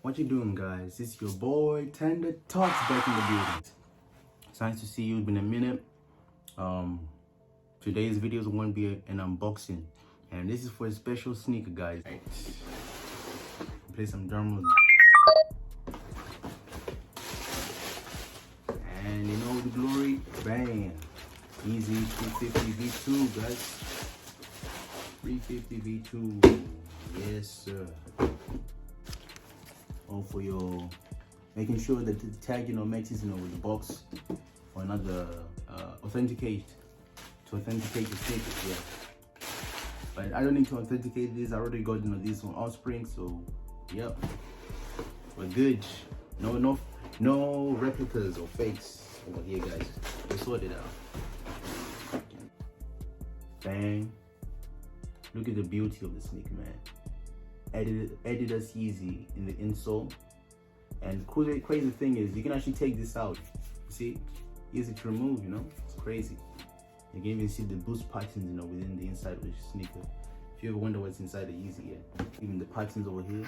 What you doing, guys? It's your boy Tender Talks back in the building. It's nice to see you. It's been a minute. Today's video is going to be an unboxing, and this is for a special sneaker, guys. Right. Play some drum roll. And you know the glory, bang! Yeezy 350 V2, guys. 350 V2, yes sir. All for your making sure that the tag matches with the box for another to authenticate the sneakers. Yeah, but I don't need to authenticate this. I already got this on Offspring, so yep, we're good. No replicas or fakes over here, guys. We sorted out. Bang! Look at the beauty of the sneaker, man. Adidas Yeezy in the insole, and crazy thing is you can actually take this out. You see, easy to remove. It's crazy. You can even see the boost patterns within the inside of the sneaker. If you ever wonder what's inside the Yeezy, yeah, even the patterns over here,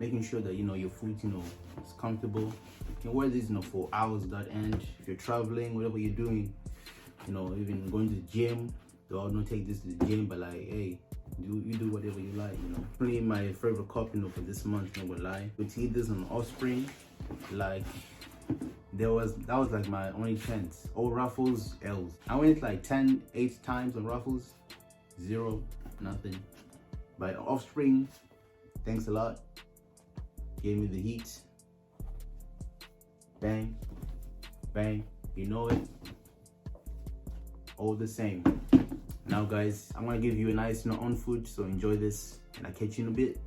making sure that your foot is comfortable. You can wear this for hours without end. If you're traveling, whatever you're doing, even going to the gym. I'll not take this to the gym, but like, hey, you do whatever you like. Probably my favorite cup for this month, not gonna lie. To eat this on Offspring, like that was like my only chance. All Raffles L's. I went like 8 times on Raffles, 0, nothing. But Offspring, thanks a lot. Gave me the heat. Bang, bang. You know it. All the same. Now guys, I'm gonna give you a nice on food, so enjoy this and I'll catch you in a bit.